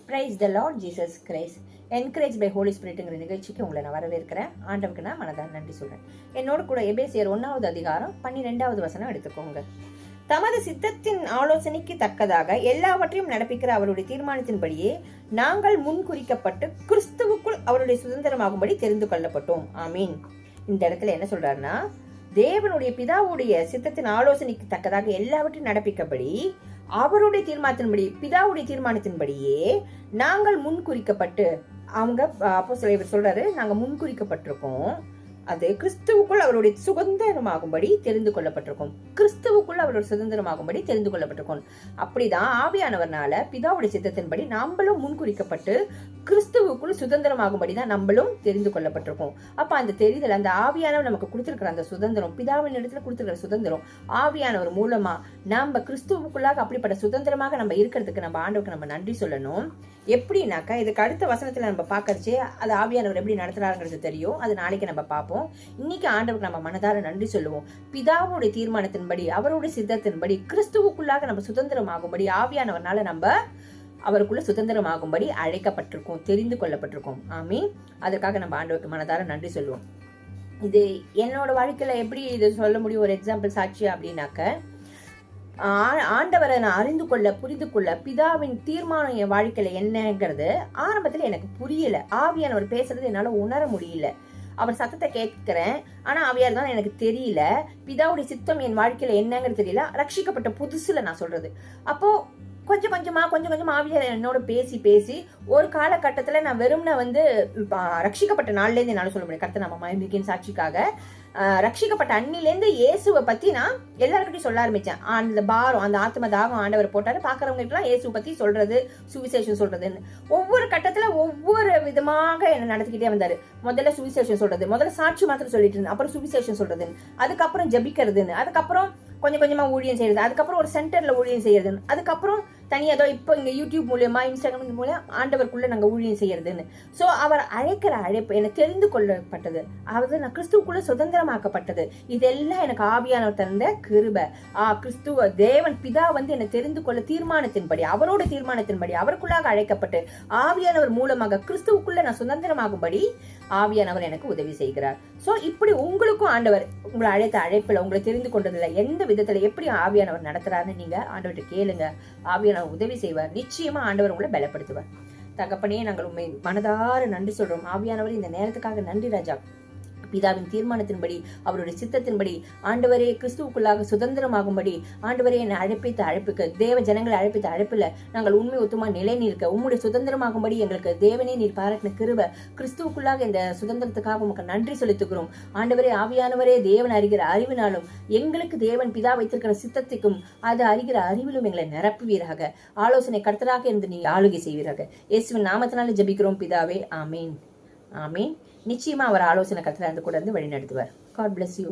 Price the Lord Jesus Christ. Encourage by holy ஸ்பிரிட்ங்கிற நிகழ்ச்சிக்கு உங்களை நான் வரவேற்கிறேன். ஆண்டவருக்கு நான் மனதார நன்றி சொல்றேன். என்னோட கூட எபேசியர் 1வது அதிகாரம் 12வது வசனம் எடுத்துக்கோங்க. தமது சித்தத்தின் ஆலோசனைக்கு தக்கதாக எல்லாவற்றையும் நடப்பிக்கிற அவருடைய தீர்மானத்தின்படியே நாங்கள் முன்குறிக்கப்பட்டு கிறிஸ்துவுக்குள் அவருடைய சுதந்திரமாகும்படி தெரிந்து கொள்ளப்பட்டோம். ஆமீன். இந்த இடத்துல என்ன சொல்றாருன்னா, தேவனுடைய பிதாவுடைய சித்தத்தின் ஆலோசனைக்கு தக்கதாக எல்லாவற்றையும் நடப்பிக்கப்படி அவருடைய தீர்மானத்தின்படி, பிதாவுடைய தீர்மானத்தின்படியே நாங்கள் முன்குறிக்கப்பட்டு, அவங்க அப்போஸ்தலர் சொல்றாரு, நாங்க முன்குறிக்கப்பட்டிருக்கோம். அது கிறிஸ்துவுக்குள் அவருடைய சுதந்திரமாகும்படி தெரிந்து கொள்ளப்பட்டிருக்கும். கிறிஸ்துவுக்குள் அவருடைய சுதந்திரமாகும்படி தெரிந்து கொள்ளப்பட்டிருக்கும். அப்படிதான் ஆவியானவர்னால பிதாவுடைய சித்தத்தின்படி நம்மளும் முன்குறிக்கப்பட்டு கிறிஸ்துவுக்குள் சுதந்திரமாகும்படி தான் நம்மளும் தெரிந்து கொள்ளப்பட்டிருக்கோம். அப்ப அந்த தெரிதல், அந்த ஆவியானவர் நமக்கு கொடுத்திருக்கிற அந்த சுதந்திரம், பிதாவின் இடத்துல கொடுத்திருக்கிற சுதந்திரம், ஆவியானவர் மூலமா நம்ம கிறிஸ்துவுக்குள்ளாக அப்படிப்பட்ட சுதந்திரமாக நம்ம இருக்கிறதுக்கு நம்ம ஆண்டவருக்கு நம்ம நன்றி சொல்லணும். எப்படின்னாக்கா, இதுக்கு அடுத்த வசனத்துல நம்ம பாக்கறச்சே அது ஆவியானவர் எப்படி நடத்துறாருங்கிறது தெரியும். அது நாளைக்கு நம்ம பார்ப்போம். இன்னைக்கு ஆண்டவருக்கு நம்ம மனதார நன்றி சொல்லுவோம். பிதாவுடைய தீர்மானத்தின்படி, அவருடைய சித்தத்தின்படி கிறிஸ்துவுக்குள்ளாக நம்ம சுதந்திரமாகும்படி ஆவியானவர்னால நம்ம அவருக்குள்ள சுதந்திரமாகும்படி அழைக்கப்பட்டிருக்கோம், தெரிந்து கொள்ளப்பட்டிருக்கோம். ஆமீன். அதற்காக நம்ம ஆண்டவருக்கு மனதார நன்றி சொல்லுவோம். இது என்னோட வாழ்க்கையில எப்படி இது சொல்ல முடியும், ஒரு எக்ஸாம்பிள் சாட்சி அப்படின்னாக்க, ஆண்டவரை நான் அறிந்து கொள்ள, புரிந்து கொள்ள பிதாவின் தீர்மானம் என் வாழ்க்கையில என்னங்கிறது ஆரம்பத்துல எனக்கு புரியல. ஆவியானவர் பேசுறது என்னால உணர முடியல. அவர் சத்தத்தை கேட்கிறேன், ஆனா ஆவியார் தான் எனக்கு தெரியல. பிதாவுடைய சித்தம் என் வாழ்க்கையில என்னங்கிறது தெரியல. ரட்சிக்கப்பட்ட புதுசுல நான் சொல்றது. அப்போ கொஞ்சம் கொஞ்சமா ஆவியார் என்னோட பேசி ஒரு காலகட்டத்துல நான் வெறும்ன ரட்சிக்கப்பட்ட நாள்ல இருந்து என்னால சொல்ல முடியும். கர்த்தர் நம்ம மகிமையின் சாட்சிக்காக ரட்சிக்கப்பட்ட அன்னிலேருந்து இயேசுவை பத்தி நான் எல்லாருக்கிட்டையும் சொல்ல ஆரம்பிச்சேன். அந்த பாரம், அந்த ஆத்ம தாகம் ஆண்டவர் போட்டாரு. பாக்குறவங்க எல்லாம் இயேசுவை பத்தி சொல்றது, சுவிசேஷம் சொல்றதுன்னு ஒவ்வொரு கட்டத்துல ஒவ்வொரு விதமாக என்ன நடத்திக்கிட்டே வந்தாரு. முதல்ல சுவிசேஷம் சொல்றது, முதல்ல சாட்சி மாத்திரம் சொல்லிட்டு இருந்தேன், அப்புறம் சுவிசேஷம் சொல்றதுன்னு, அதுக்கப்புறம் ஜபிக்கிறதுன்னு, அதுக்கப்புறம் கொஞ்சம் கொஞ்சமா ஊழியம் செய்யறது, அதுக்கப்புறம் ஒரு சென்டர்ல ஊழியம் செய்யறதுன்னு, அதுக்கப்புறம் தனியாதோ இப்போ இங்க யூடியூப் மூலியமா, இன்ஸ்டாகிராம் மூலியமா ஆண்டவருக்குள்ள நாங்க ஊழியம் செய்யறதுன்னு. சோ அவர் அழைக்கிற அழைப்பு எனக்கு தெரிந்து கொள்ளப்பட்டது. அதாவது நான் கிறிஸ்துவுக்குள்ள சுதந்திரமாக்கப்பட்டது. இதெல்லாம் எனக்கு ஆவியானவர் தந்த கிருபை. கிறிஸ்துவ தேவன் பிதா என்னை தெரிந்து கொள்ள தீர்மானத்தின்படி, அவரோட தீர்மானத்தின்படி அவருக்குள்ளாக அழைக்கப்பட்டு ஆவியானவர் மூலமாக கிறிஸ்துவுக்குள்ள நான் சுதந்திரமாகும்படி ஆவியானவர் எனக்கு உதவி செய்கிறார். சோ இப்படி உங்களுக்கும் ஆண்டவர் உங்களை அழைத்த அழைப்புல, உங்களை தெரிந்து கொண்டதுல எந்த விதத்துல எப்படி ஆவியானவர் நடத்துறாருன்னு நீங்க ஆண்டவர்கிட்ட கேளுங்க. ஆவியானவர் உதவி செய்வார். நிச்சயமா ஆண்டவர் உங்களை பலப்படுத்துவார். தகப்பனே, நாங்கள் உண்மை மனதார நன்றி சொல்றோம். ஆவியானவர் இந்த நேரத்துக்காக நன்றி ராஜா. பிதாவின் தீர்மானத்தின்படி, அவருடைய சித்தத்தின்படி ஆண்டவரே கிறிஸ்துவுக்குள்ளாக சுதந்திரமாகும்படி ஆண்டவரே என்னை அழைப்பித்த அழைப்புக்கு, தேவ ஜனங்களை அழைப்பித்த அழைப்புல நாங்கள் உண்மை ஒத்துமா நிலை நிற்க உம்முடைய சுதந்திரமாகும்படி எங்களுக்கு தேவனே நீர் பாராட்டின கிருபை. கிறிஸ்துவுக்குள்ளாக இந்த சுதந்திரத்துக்காக உமக்கு நன்றி செலுத்துகிறோம். ஆண்டவரே, ஆவியானவரே, தேவன் அறிகிற அறிவினாலும் எங்களுக்கு தேவன் பிதா வைத்திருக்கிற சித்தத்துக்கும் அது அறிகிற அறிவிலும் எங்களை நிரப்புவீராக. ஆலோசனை கர்த்தராக இருந்து நீ ஆளுகை செய்வீராக. இயேசுவின் நாமத்தினால ஜெபிக்கிறோம் பிதாவே. ஆமீன். ஆமீன். நிச்சயமா அவர் ஆலோசனை கர்த்தரா இருந்து கூட வழி நடத்துவார். God bless you.